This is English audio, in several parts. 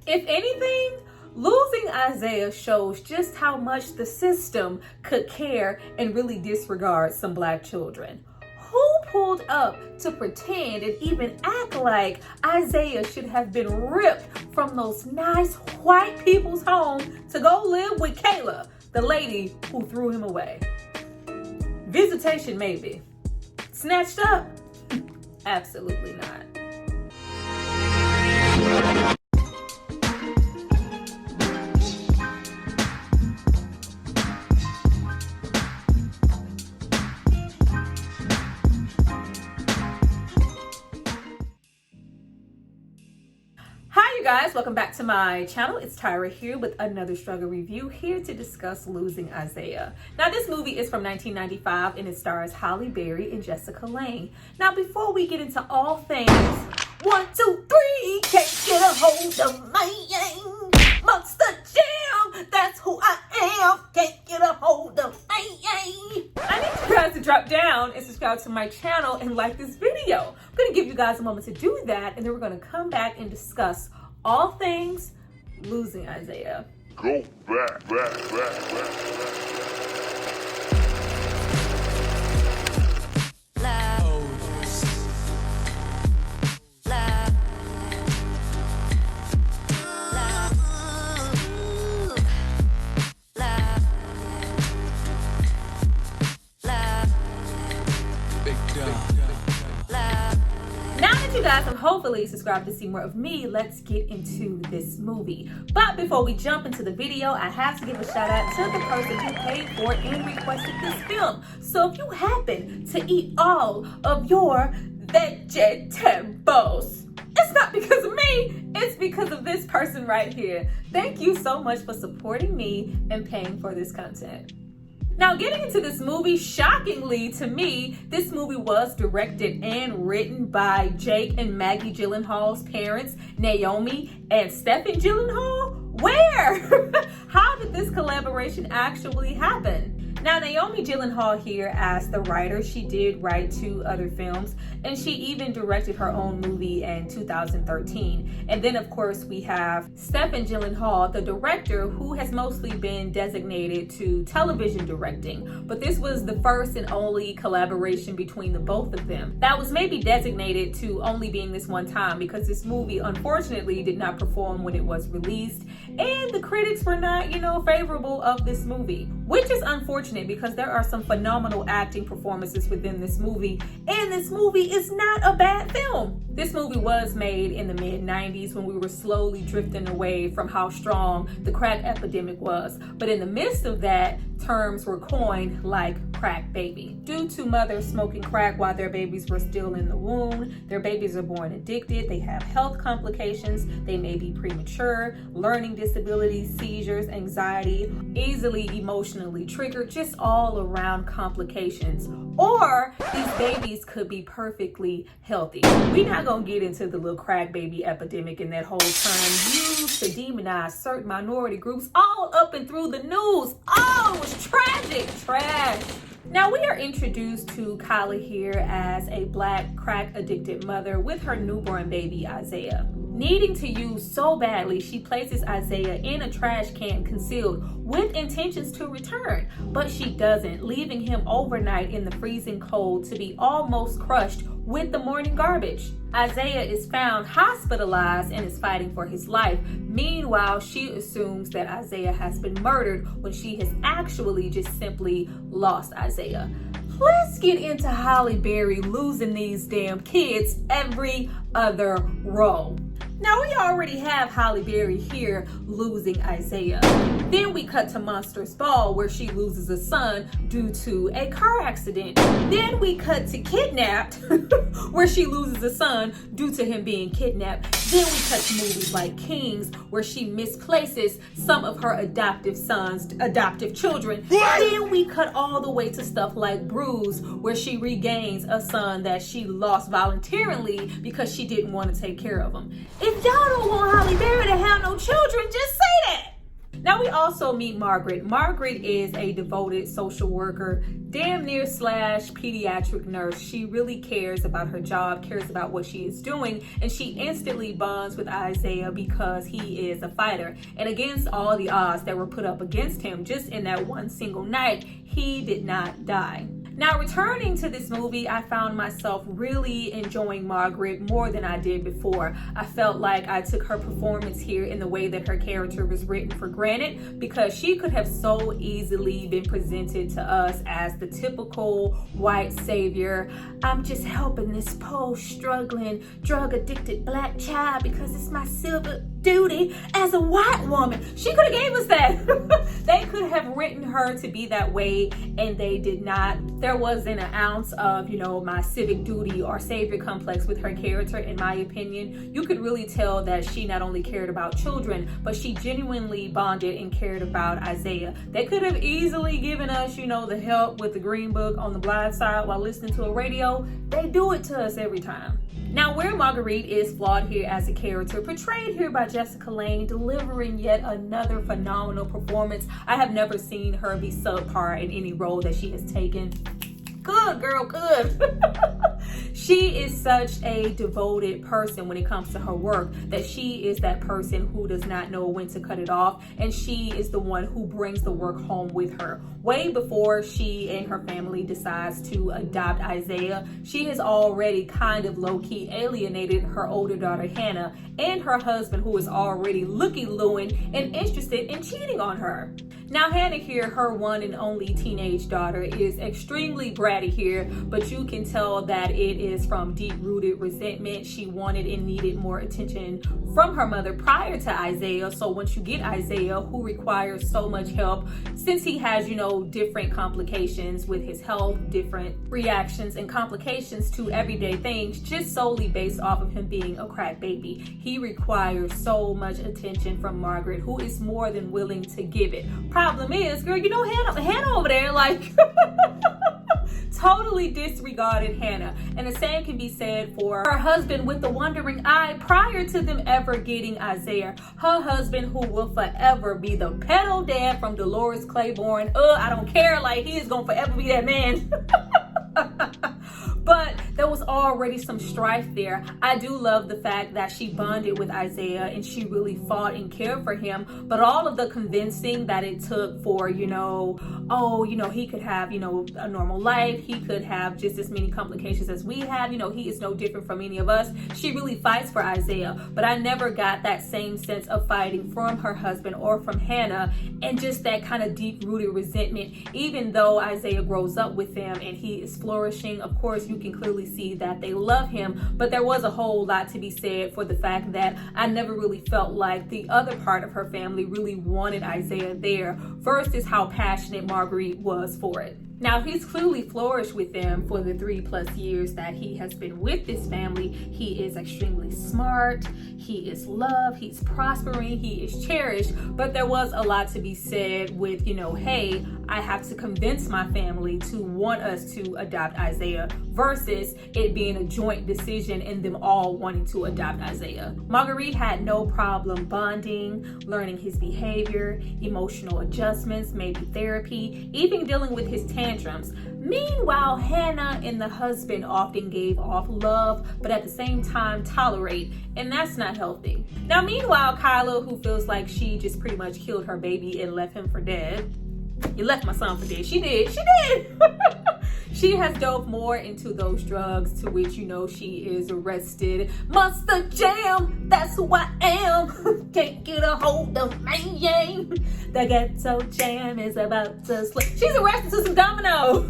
If anything, losing Isaiah shows just how much the system could care and really disregard some Black children. Who pulled up to pretend and even act like Isaiah should have been ripped from those nice white people's home to go live with Khaila, the lady who threw him away? Visitation maybe. Snatched up? Absolutely not. Guys, welcome back to my channel. It's Tyra here with another struggle review, here to discuss Losing Isaiah. Now, this movie is from 1995 and it stars Halle Berry and Jessica Lange. Now, before we get into all things 1, 2, 3, can't get a hold of me, Monster Jam, that's who I am, can't get a hold of me. I need you guys to drop down and subscribe to my channel and like this video. I'm going to give you guys a moment to do that, and then we're going to come back and discuss all things Losing Isaiah. Go back. You guys have hopefully subscribed to see more of me. Let's get into this movie. But before we jump into the video, I have to give a shout out to the person who paid for and requested this film. So if you happen to eat all of your vegetables, it's not because of me, it's because of this person right here. Thank you so much for supporting me and paying for this content. Now, getting into this movie, shockingly to me, this movie was directed and written by Jake and Maggie Gyllenhaal's parents, Naomi and Stephen Gyllenhaal. Where? How did this collaboration actually happen? Now, Naomi Gyllenhaal here as the writer, she did write 2 other films, and she even directed her own movie in 2013. And then, of course, we have Stephen Gyllenhaal, the director, who has mostly been designated to television directing. But this was the first and only collaboration between the both of them. That was maybe designated to only being this one time, because this movie, unfortunately, did not perform when it was released. And the critics were not, favorable of this movie, which is unfortunate because there are some phenomenal acting performances within this movie, and this movie is not a bad film. This movie was made in the mid-90s when we were slowly drifting away from how strong the crack epidemic was. But in the midst of that, terms were coined like crack baby. Due to mothers smoking crack while their babies were still in the womb, their babies are born addicted, they have health complications, they may be premature, learning disabilities, seizures, anxiety, easily emotionally triggered, just all around complications. Or these babies could be perfectly healthy. We're not gonna get into the little crack baby epidemic and that whole term used to demonize certain minority groups all up and through the news. Oh, it was tragic, trash. Now we are introduced to Kyla here as a Black crack addicted mother with her newborn baby Isaiah. Needing to use so badly, she places Isaiah in a trash can concealed with intentions to return, but she doesn't, leaving him overnight in the freezing cold to be almost crushed with the morning garbage. Isaiah is found hospitalized and is fighting for his life. Meanwhile, she assumes that Isaiah has been murdered when she has actually just simply lost Isaiah. Let's get into Halle Berry losing these damn kids every other role. Now, we already have Halle Berry here losing Isaiah. Then we cut to Monsters Ball, where she loses a son due to a car accident. Then we cut to Kidnapped, where she loses a son due to him being kidnapped. Then we cut to movies like Kings, where she misplaces some of her adoptive children. Then we cut all the way to stuff like Bruise, where she regains a son that she lost voluntarily because she didn't want to take care of him. If y'all don't want Halle Berry to have no children, just say that. Now, we also meet Margaret. Margaret is a devoted social worker, damn near / pediatric nurse. She really cares about her job, cares about what she is doing, and she instantly bonds with Isaiah because he is a fighter. And against all the odds that were put up against him, just in that one single night, he did not die. Now, returning to this movie, I found myself really enjoying Margaret more than I did before. I felt like I took her performance here in the way that her character was written for granted, because she could have so easily been presented to us as the typical white savior. I'm just helping this poor, struggling, drug-addicted black child because it's my civic duty as a white woman. She could have gave us that. They could have written her to be that way, and they did not. There wasn't an ounce of, my civic duty or savior complex with her character, in my opinion. You could really tell that she not only cared about children, but she genuinely bonded and cared about Isaiah. They could have easily given us, the help with the green book on the blind side while listening to a radio. They do it to us every time. Now, where Marguerite is flawed here as a character, portrayed here by Jessica Lange, delivering yet another phenomenal performance. I have never seen her be subpar in any role that she has taken. Good, girl, good. She is such a devoted person when it comes to her work, that she is that person who does not know when to cut it off, and she is the one who brings the work home with her. Way before she and her family decides to adopt Isaiah, she has already kind of low-key alienated her older daughter Hannah and her husband, who is already looky-looing and interested in cheating on her. Now, Hannah here, her one and only teenage daughter, is extremely bratty here, but you can tell that it is from deep-rooted resentment. She wanted and needed more attention from her mother prior to Isaiah. So once you get Isaiah, who requires so much help, since he has, different complications with his health, different reactions and complications to everyday things, just solely based off of him being a crack baby, he requires so much attention from Margaret, who is more than willing to give it. Problem is, girl, Hannah over there, totally disregarded Hannah. And the same can be said for her husband with the wandering eye prior to them ever getting Isaiah. Her husband, who will forever be the pedo dad from Dolores Claiborne. I don't care, he is gonna forever be that man. But there was already some strife there. I do love the fact that she bonded with Isaiah and she really fought and cared for him. But all of the convincing that it took for, he could have, a normal life. He could have just as many complications as we have. He is no different from any of us. She really fights for Isaiah. But I never got that same sense of fighting from her husband or from Hannah, and just that kind of deep-rooted resentment. Even though Isaiah grows up with them and he is flourishing, of course, you can clearly see that they love him, but there was a whole lot to be said for the fact that I never really felt like the other part of her family really wanted Isaiah there, versus how passionate Marguerite was for it. Now, he's clearly flourished with them for the 3+ years that he has been with this family. He is extremely smart, he is loved, he's prospering, he is cherished, but there was a lot to be said with, hey, I have to convince my family to want us to adopt Isaiah, versus it being a joint decision and them all wanting to adopt Isaiah. Marguerite had no problem bonding, learning his behavior, emotional adjustments, maybe therapy, even dealing with his tantrums. Meanwhile, Hannah and the husband often gave off love, but at the same time tolerate, and that's not healthy. Now, meanwhile, Kyla, who feels like she just pretty much killed her baby and left him for dead. You left my son for dead. She did. She has dove more into those drugs, to which, she is arrested. Monster Jam, that's who I am. Can't get a hold of me. The ghetto jam is about to slip. She's arrested to some domino.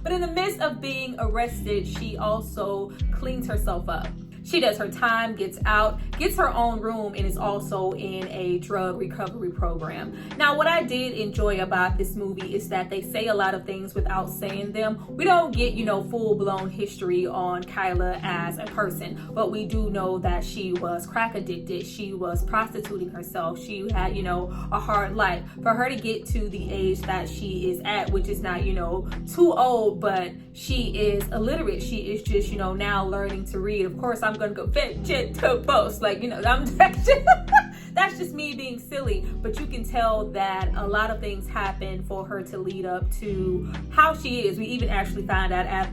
But in the midst of being arrested, she also cleans herself up. She does her time, gets out, gets her own room, and is also in a drug recovery program. Now, what I did enjoy about this movie is that they say a lot of things without saying them. We don't get, full-blown history on Kyla as a person, but we do know that she was crack addicted. She was prostituting herself. She had, a hard life. For her to get to the age that she is at, which is not, too old, but she is illiterate. She is just, now learning to read. Of course, I'm gonna go fetch it to post. I'm that that's just me being silly. But you can tell that a lot of things happen for her to lead up to how she is. We even actually find out at,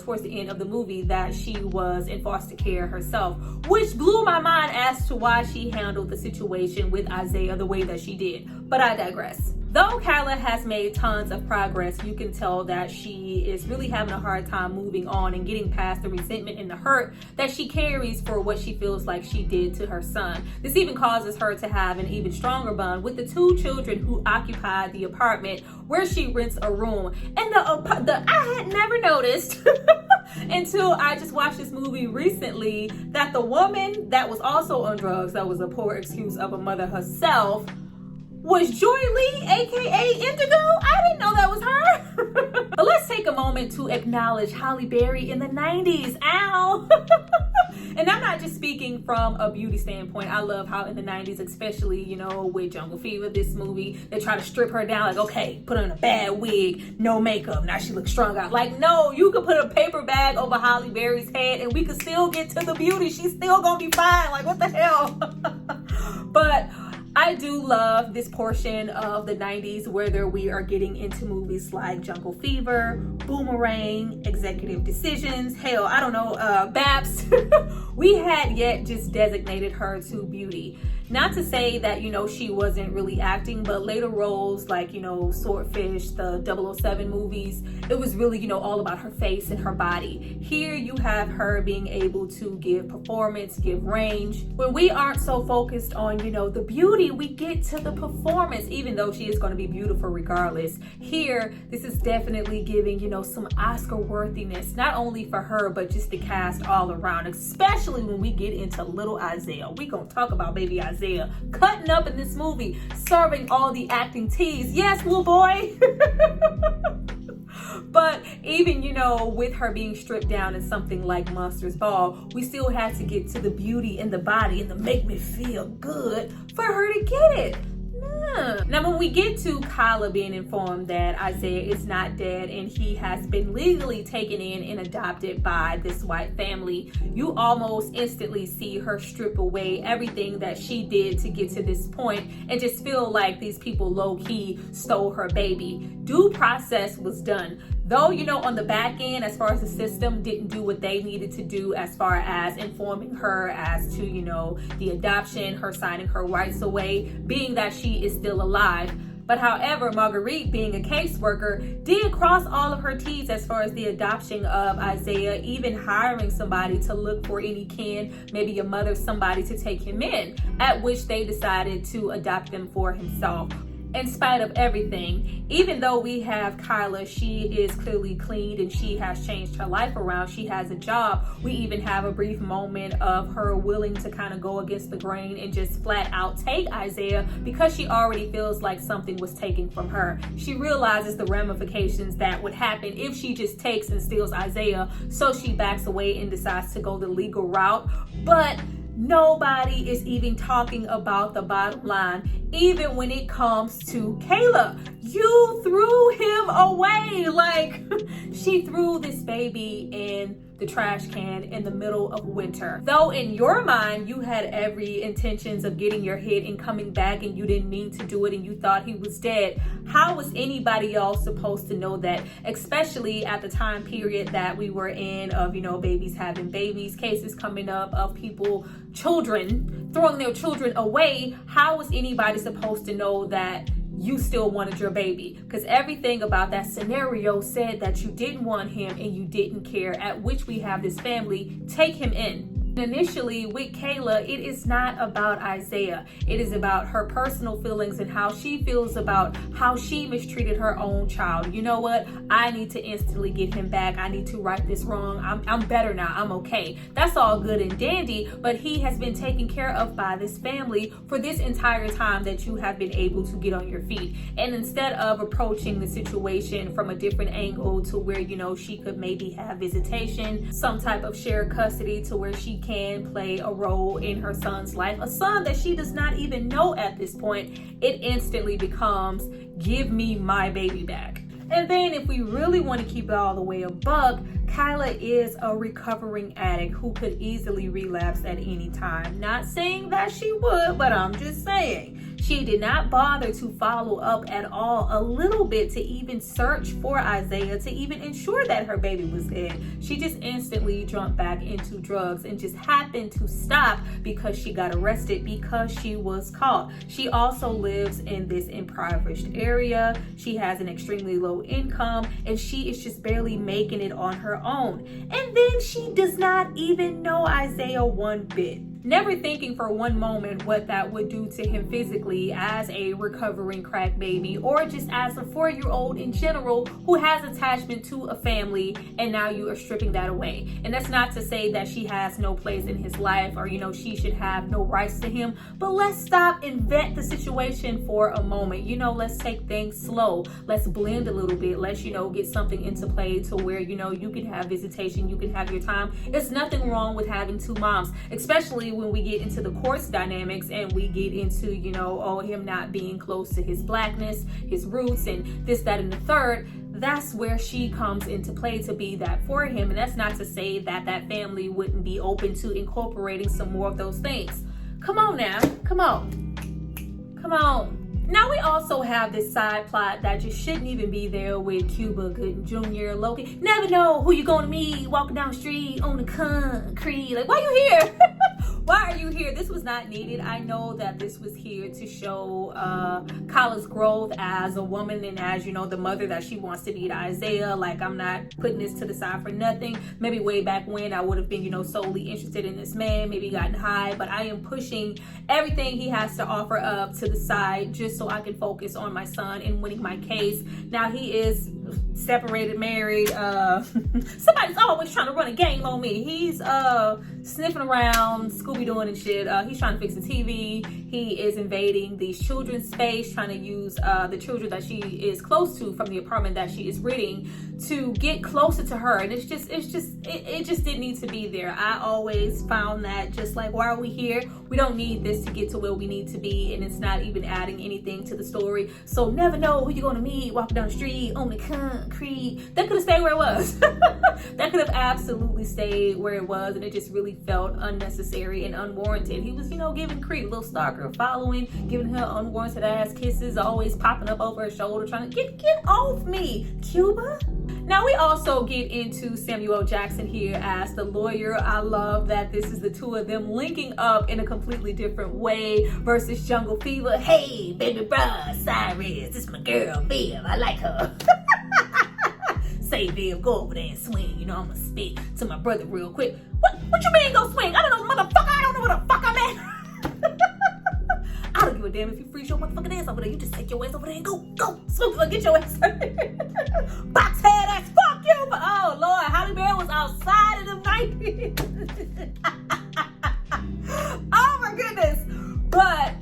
towards the end of the movie that she was in foster care herself, which blew my mind as to why she handled the situation with Isaiah the way that she did. But I digress. Though Kyla has made tons of progress, you can tell that she is really having a hard time moving on and getting past the resentment and the hurt that she carries for what she feels like she did to her son. This even causes her to have an even stronger bond with the two children who occupy the apartment where she rents a room. And I had never noticed until I just watched this movie recently that the woman that was also on drugs, that was a poor excuse of a mother herself, was Joy Lee, aka Indigo. I didn't know that was her. But let's take a moment to acknowledge Halle Berry in the 90s. Ow! And I'm not just speaking from a beauty standpoint. I love how in the 90s, especially, with Jungle Fever, this movie, they try to strip her down. Like, okay, put on a bad wig, no makeup. Now she looks strung out. Like, no, you could put a paper bag over Halle Berry's head and we could still get to the beauty. She's still gonna be fine. Like, what the hell? But I do love this portion of the 90s where we are getting into movies like Jungle Fever, Boomerang, Executive Decisions, hell, I don't know, Babs. We had yet just designated her to beauty. Not to say that, she wasn't really acting, but later roles like, Swordfish, the 007 movies, it was really, all about her face and her body. Here you have her being able to give performance, give range. When we aren't so focused on, the beauty, we get to the performance, even though she is going to be beautiful regardless. Here, this is definitely giving, some Oscar worthiness, not only for her, but just the cast all around, especially when we get into little Isaiah. We gonna talk about baby Isaiah cutting up in this movie, serving all the acting teas. Yes, little boy. But even, with her being stripped down in something like Monsters Ball, we still had to get to the beauty in the body and the make me feel good for her to get it. Now, when we get to Kyla being informed that Isaiah is not dead and he has been legally taken in and adopted by this white family, you almost instantly see her strip away everything that she did to get to this point and just feel like these people low-key stole her baby. Due process was done. Though, on the back end, as far as the system didn't do what they needed to do as far as informing her as to, the adoption, her signing her rights away, being that she is still alive. But however, Marguerite, being a caseworker, did cross all of her T's as far as the adoption of Isaiah, even hiring somebody to look for any kin, maybe a mother, somebody to take him in, at which they decided to adopt him for himself. In spite of everything, even though we have Kyla, she is clearly cleaned and she has changed her life around. She has a job. We even have a brief moment of her willing to kind of go against the grain and just flat out take Isaiah because she already feels like something was taken from her. She realizes the ramifications that would happen if she just takes and steals Isaiah. So she backs away and decides to go the legal route. But nobody is even talking about the bottom line, even when it comes to Khaila. You threw him away. Like, she threw this baby in the trash can in the middle of winter. Though in your mind, you had every intentions of getting your hit and coming back and you didn't mean to do it and you thought he was dead. How was anybody else supposed to know that? Especially at the time period that we were in of, babies having babies, cases coming up of children throwing their children away. How was anybody supposed to know that you still wanted your baby? Because everything about that scenario said that you didn't want him and you didn't care, at which we have this family take him in. Initially with Khaila, it is not about Isaiah. It is about her personal feelings and how she feels about how she mistreated her own child. You know what? I need to instantly get him back. I need to right this wrong. I'm better now. I'm okay. That's all good and dandy, but he has been taken care of by this family for this entire time that you have been able to get on your feet. And instead of approaching the situation from a different angle to where, she could maybe have visitation, some type of shared custody to where she can play a role in her son's life, a son that she does not even know at this point, it instantly becomes, give me my baby back. And then if we really want to keep it all the way a buck, Kyla is a recovering addict who could easily relapse at any time. Not saying that she would, but I'm just saying. She did not bother to follow up at all a little bit to even search for Isaiah, to even ensure that her baby was dead. She just instantly jumped back into drugs and just happened to stop because she got arrested, because she was caught. She also lives in this impoverished area. She has an extremely low income and she is just barely making it on her own. And then she does not even know Isaiah one bit. Never thinking for one moment what that would do to him physically as a recovering crack baby, or just as a 4-year-old in general who has attachment to a family, and now you are stripping that away. And that's not to say that she has no place in his life, or she should have no rights to him, but let's stop and vet the situation for a moment. Let's take things slow. Let's blend a little bit. Let's get something into play to where you can have visitation, you can have your time. It's nothing wrong with having two moms, especially when we get into the course dynamics and we get into him not being close to his blackness, his roots, and this, that, and the third. That's where she comes into play to be that for him. And that's not to say that that family wouldn't be open to incorporating some more of those things. Come on now, come on. Now we also have this side plot that just shouldn't even be there with Cuba Gooding Jr., Loki. Never know who you're going to meet walking down the street on the concrete. Like, why you here? Why are you here? This was not needed. I know that this was here to show Kyla's growth as a woman and as, the mother that she wants to be to Isaiah. Like, I'm not putting this to the side for nothing. Maybe way back when I would have been, solely interested in this man, maybe gotten high, but I am pushing everything he has to offer up to the side just so I can focus on my son and winning my case. Now he is separated, married. Somebody's always trying to run a game on me. He's sniffing around, Scooby-Dooing and shit. He's trying to fix the TV. He is invading these children's space, trying to use the children that she is close to from the apartment that she is renting to get closer to her. And it just didn't need to be there. I always found that just like, why are we here? We don't need this to get to where we need to be, and it's not even adding anything to the story. So never know who you're going to meet walking down the street on the concrete. That could have stayed where it was. That could have absolutely stayed where it was, and it just really felt unnecessary and unwarranted. He was, giving Creed a little stalker, following, giving her unwarranted ass kisses, always popping up over her shoulder, trying to get off me, Cuba. Now we also get into Samuel Jackson here as the lawyer. I love that this is the two of them linking up in a completely different way versus Jungle Fever. Hey, baby bruh, Cyrus, this is my girl, Viv. I like her. Say, Viv, go over there and swing. I'm gonna spit to my brother real quick. What you mean go swing? I don't know, motherfucker. I don't know what the fuck I'm at. I don't give a damn if you freeze your motherfucking ass over there. You just take your ass over there and go. Swoop, get your ass. Box head ass, fuck you. But oh Lord, Halle was outside of the night. Oh my goodness. But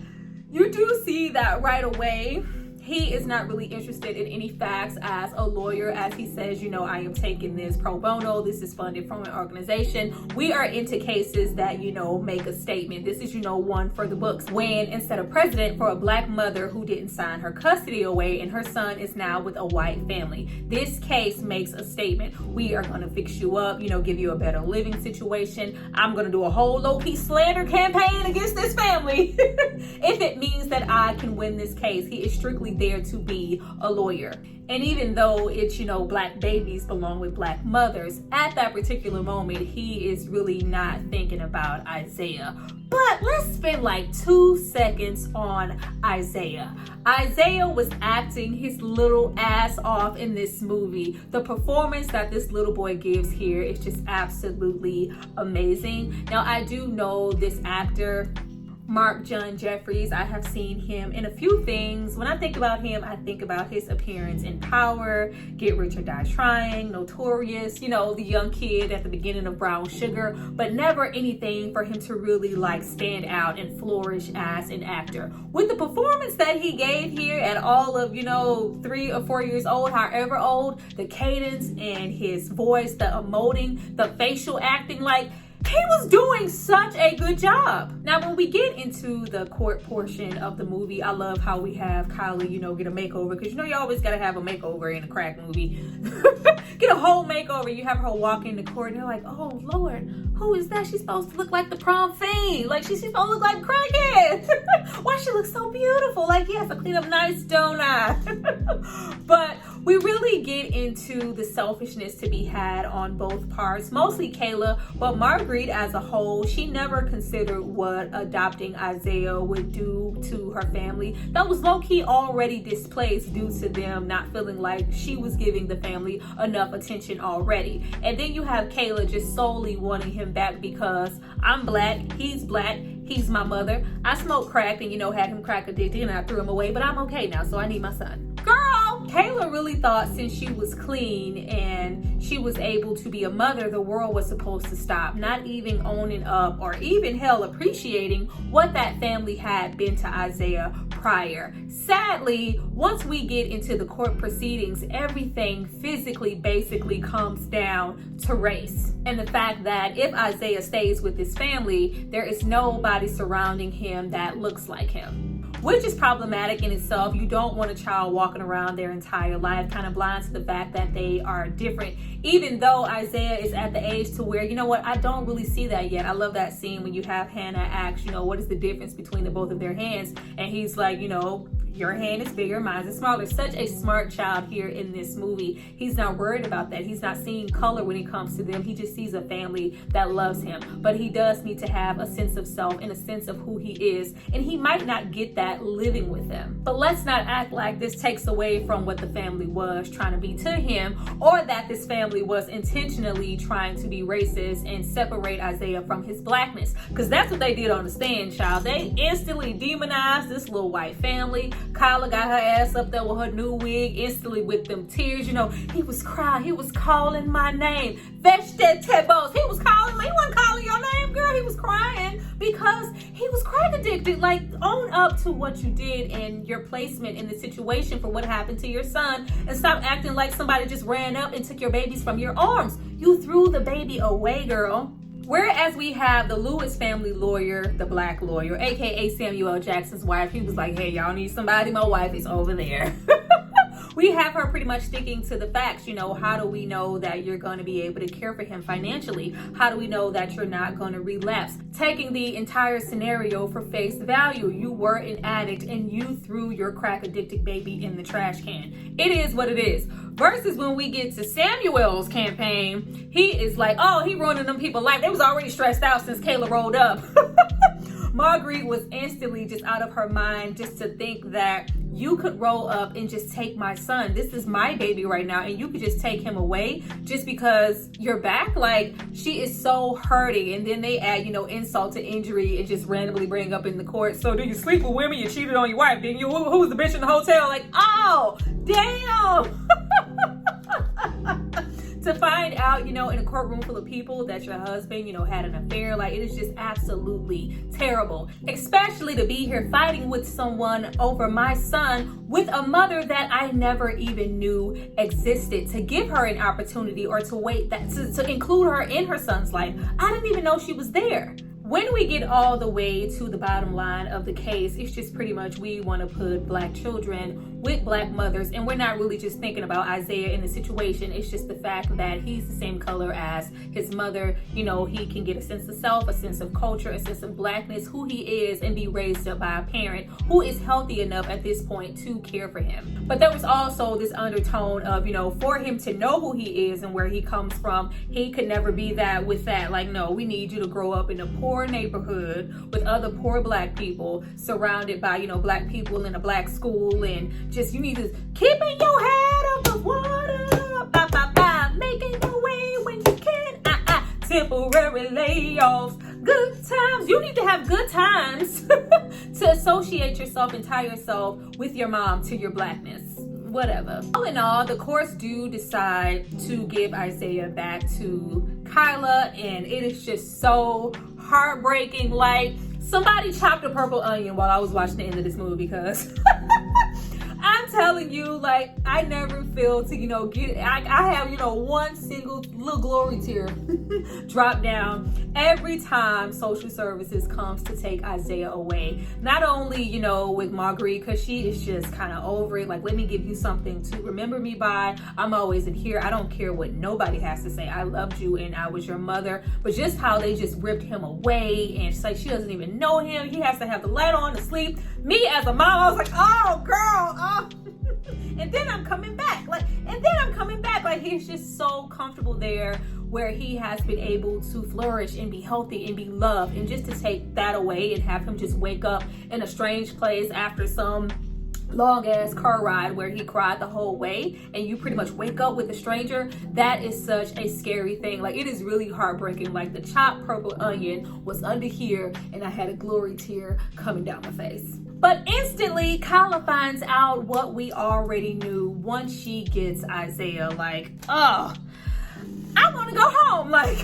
you do see that right away. He is not really interested in any facts as a lawyer. As he says, I am taking this pro bono. This is funded from an organization. We are into cases that, make a statement. This is, one for the books. When instead of president for a black mother who didn't sign her custody away and her son is now with a white family. This case makes a statement. We are going to fix you up, give you a better living situation. I'm going to do a whole low-key slander campaign against this family. If it means that I can win this case, he is strictly there to be a lawyer. And even though it's, black babies belong with black mothers, at that particular moment, he is really not thinking about Isaiah. But let's spend like 2 seconds on Isaiah. Isaiah was acting his little ass off in this movie. The performance that this little boy gives here is just absolutely amazing. Now, I do know this actor, Mark John Jeffries. I have seen him in a few things. When I think about him, I think about his appearance in Power, Get Rich or Die Trying, Notorious, the young kid at the beginning of Brown Sugar, but never anything for him to really stand out and flourish as an actor. With the performance that he gave here at all of, 3 or 4 years old, however old, the cadence and his voice, the emoting, the facial acting, he was doing such a good job. Now, when we get into the court portion of the movie, I love how we have Kyla, get a makeover, because you always gotta have a makeover in a crack movie. Get a whole makeover. You have her walk in the court and you're like, oh Lord, who is that? She's supposed to look like the prom fiend. Like, she's supposed to look like a crackhead. Why she looks so beautiful? Like, yes, I clean up nice, don't I? But we really get into the selfishness to be had on both parts, mostly Khaila, but Marguerite as a whole, she never considered what adopting Isaiah would do to her family. That was low-key already displaced due to them not feeling like she was giving the family enough attention already. And then you have Khaila just solely wanting him back because I'm black, he's my mother, I smoked crack and had him crack addicted and I threw him away, but I'm okay now, so I need my son. Girl, Khaila really thought since she was clean and she was able to be a mother, the world was supposed to stop, not even owning up or even hell appreciating what that family had been to Isaiah prior. Sadly, once we get into the court proceedings, everything physically basically comes down to race and the fact that if Isaiah stays with this family, there is nobody surrounding him that looks like him, which is problematic in itself. You don't want a child walking around their entire life kind of blind to the fact that they are different, even though Isaiah is at the age to where, I don't really see that yet. I love that scene when you have Hannah ask, what is the difference between the both of their hands? And he's like, your hand is bigger, mine is smaller. Such a smart child here in this movie. He's not worried about that. He's not seeing color when it comes to them. He just sees a family that loves him. But he does need to have a sense of self and a sense of who he is. And he might not get that living with them. But let's not act like this takes away from what the family was trying to be to him, or that this family was intentionally trying to be racist and separate Isaiah from his blackness. Because that's what they did on the stand, child. They instantly demonized this little white family. Kyla got her ass up there with her new wig, instantly with them tears. He was crying. He was calling my name. Vegetables. He was calling me. He wasn't calling your name, girl. He was crying because he was crack addicted. Like, own up to what you did and your placement in the situation for what happened to your son, and stop acting like somebody just ran up and took your babies from your arms. You threw the baby away, girl. Whereas we have the Lewis family lawyer, the black lawyer, aka Samuel L. Jackson's wife, he was like, hey, y'all need somebody, my wife is over there. We have her pretty much sticking to the facts. How do we know that you're going to be able to care for him financially? How do we know that you're not going to relapse? Taking the entire scenario for face value, you were an addict and you threw your crack addicted baby in the trash can. It is what it is. Versus when we get to Samuel's campaign, he is like, oh, he ruining them people's life. They was already stressed out since Khaila rolled up. Marguerite was instantly just out of her mind just to think that you could roll up and just take my son. This is my baby right now, and you could just take him away just because you're back. Like, she is so hurting. And then they add, insult to injury and just randomly bring up in the court. So do you sleep with women? You cheated on your wife, didn't you? Who was the bitch in the hotel? Like, oh, damn. To find out, in a courtroom full of people that your husband, had an affair, like, it is just absolutely terrible. Especially to be here fighting with someone over my son with a mother that I never even knew existed, to give her an opportunity or to wait that to include her in her son's life. I didn't even know she was there. When we get all the way to the bottom line of the case, it's just pretty much we want to put black children with black mothers, and we're not really just thinking about Isaiah in the situation. It's just the fact that he's the same color as his mother. He can get a sense of self, a sense of culture, a sense of blackness, who he is, and be raised up by a parent who is healthy enough at this point to care for him. But there was also this undertone of, for him to know who he is and where he comes from, he could never be that with that. Like, no, we need you to grow up in a poor neighborhood with other poor black people, surrounded by black people in a black school, and just you need to keeping your head above water, making your way when you can, temporary layoffs, good times. You need to have good times to associate yourself and tie yourself with your mom to your blackness. Whatever. All in all, the courts do decide to give Isaiah back to Kyla, and it is just so heartbreaking. Like, somebody chopped a purple onion while I was watching the end of this movie, because I'm telling you, like, I never feel to, I have, one single little glory tear drop down every time social services comes to take Isaiah away. Not only, with Marguerite, because she is just kind of over it. Like, let me give you something to remember me by. I'm always in here. I don't care what nobody has to say. I loved you and I was your mother. But just how they just ripped him away, and she's like, she doesn't even know him. He has to have the light on to sleep. Me as a mom, I was like, oh girl, oh. And then I'm coming back. Like, he's just so comfortable there where he has been able to flourish and be healthy and be loved. And just to take that away and have him just wake up in a strange place after some long ass car ride where he cried the whole way, and you pretty much wake up with a stranger, that is such a scary thing. Like, it is really heartbreaking. Like, the chopped purple onion was under here and I had a glory tear coming down my face. But instantly, Kyla finds out what we already knew once she gets Isaiah. Like, oh, I want to go home. Like,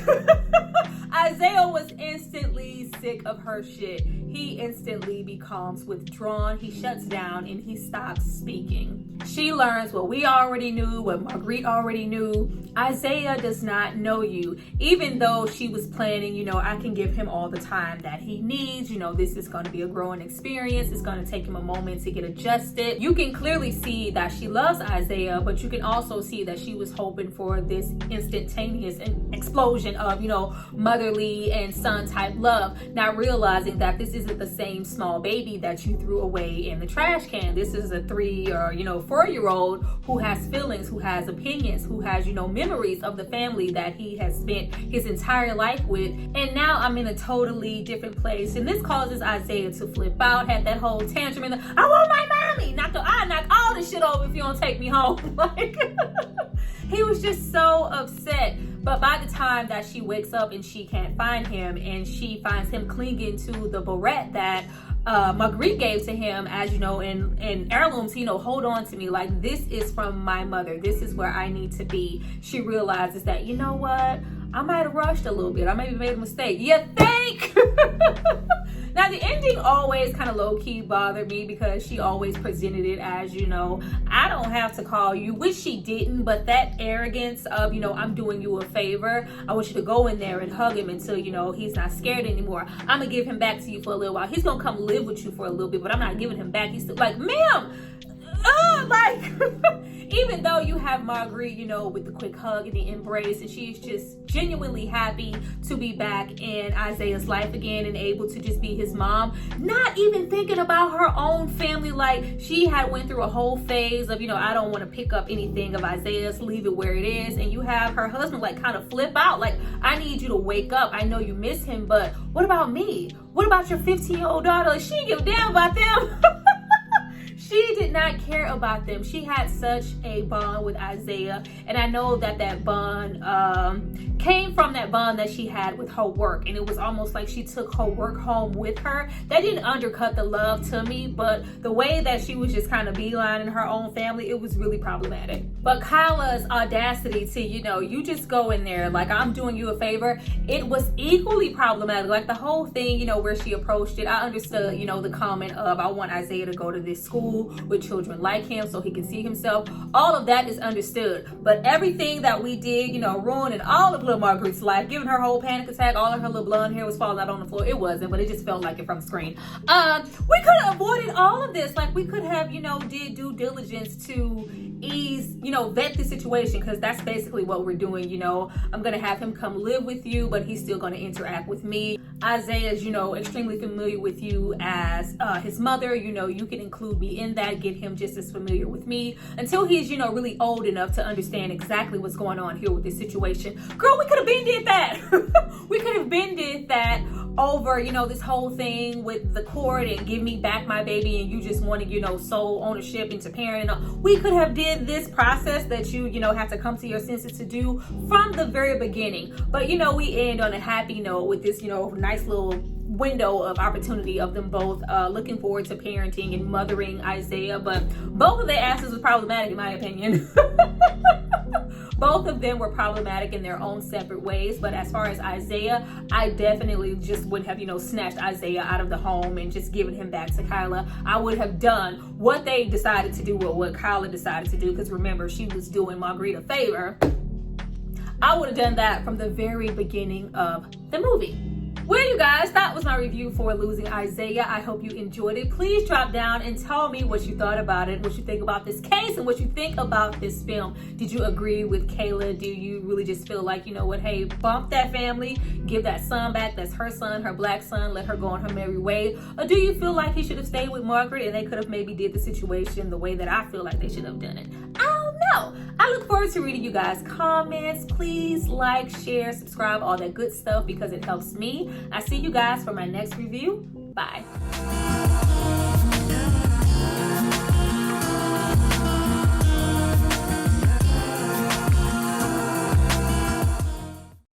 Isaiah was instantly sick of her shit. He instantly becomes withdrawn. He shuts down and he stops speaking. She learns what we already knew, what Marguerite already knew. Isaiah does not know you. Even though she was planning, I can give him all the time that he needs. This is going to be a growing experience. It's going to take him a moment to get adjusted. You can clearly see that she loves Isaiah, but you can also see that she was hoping for this instantaneous explosion of, motherly and son type love, not realizing that this isn't the same small baby that you threw away in the trash can. This is a 3 or 4-year-old who has feelings, who has opinions, who has memories of the family that he has spent his entire life with. And now I'm in a totally different place, and this causes Isaiah to flip out, had that whole tantrum, and I want my mommy, I knock all this shit over if you don't take me home. Like, he was just so upset. But by the time that she wakes up and she can't find him, and she finds him clinging to the barrette that Marguerite gave to him, as in heirlooms, hold on to me, like, this is from my mother, this is where I need to be. She realizes that, you know what, I might have rushed a little bit, I maybe made a mistake. You think? Now, the ending always kind of low-key bothered me because she always presented it as, I don't have to call you, which she didn't, but that arrogance of, I'm doing you a favor. I want you to go in there and hug him until, he's not scared anymore. I'm going to give him back to you for a little while. He's going to come live with you for a little bit, but I'm not giving him back. He's still like, ma'am, even though you have Marguerite, with the quick hug and the embrace, and she's just genuinely happy to be back in Isaiah's life again and able to just be his mom, not even thinking about her own family. Like, she had went through a whole phase of, I don't want to pick up anything of Isaiah's, leave it where it is. And you have her husband like kind of flip out, like, I need you to wake up. I know you miss him, but what about me? What about your 15-year-old daughter? Like, she didn't give a damn about them. She did not care about them. She had such a bond with Isaiah, and I know that bond came from that bond that she had with her work, and it was almost like she took her work home with her. That didn't undercut the love to me, but the way that she was just kind of beelining her own family, it was really problematic. But Kyla's audacity to, you just go in there like, I'm doing you a favor, it was equally problematic. Like, the whole thing, where she approached it, I understood, the comment of, I want Isaiah to go to this school with children like him so he can see himself. All of that is understood, but everything that we did, ruining all of little Marguerite's life, giving her whole panic attack, all of her little blonde hair was falling out on the floor. It wasn't, but it just felt like it from the screen. We could have avoided all of this. Like, we could have, did due diligence to ease, vet the situation, because that's basically what we're doing. I'm gonna have him come live with you, but he's still gonna interact with me. Isaiah is, extremely familiar with you as his mother. You can include me in that, get him just as familiar with me until he's, really old enough to understand exactly what's going on here with this situation. Girl, we could have been did that. We could have been did that over, this whole thing with the court and give me back my baby, and you just wanted, sole ownership into parent. We could have did this process that you, have to come to your senses to do from the very beginning. But, we end on a happy note with this, nice little window of opportunity of them both looking forward to parenting and mothering Isaiah. But both of their asses was problematic in my opinion. Both of them were problematic in their own separate ways, but as far as Isaiah, I definitely just would have, snatched Isaiah out of the home and just given him back to Kyla. I would have done what they decided to do or what Kyla decided to do, because remember, she was doing Marguerite a favor. I would have done that from the very beginning of the movie. Well, you guys, that was my review for Losing Isaiah. I hope you enjoyed it. Please drop down and tell me what you thought about it, what you think about this case, and what you think about this film. Did you agree with Kayla? Do you really just feel like, hey, bump that family, give that son back, that's her son, her black son, let her go on her merry way? Or do you feel like he should have stayed with Margaret and they could have maybe did the situation the way that I feel like they should have done it? I don't know. I look forward to reading you guys' comments. Please like, share, subscribe, all that good stuff, because it helps me. I see you guys for my next review. Bye.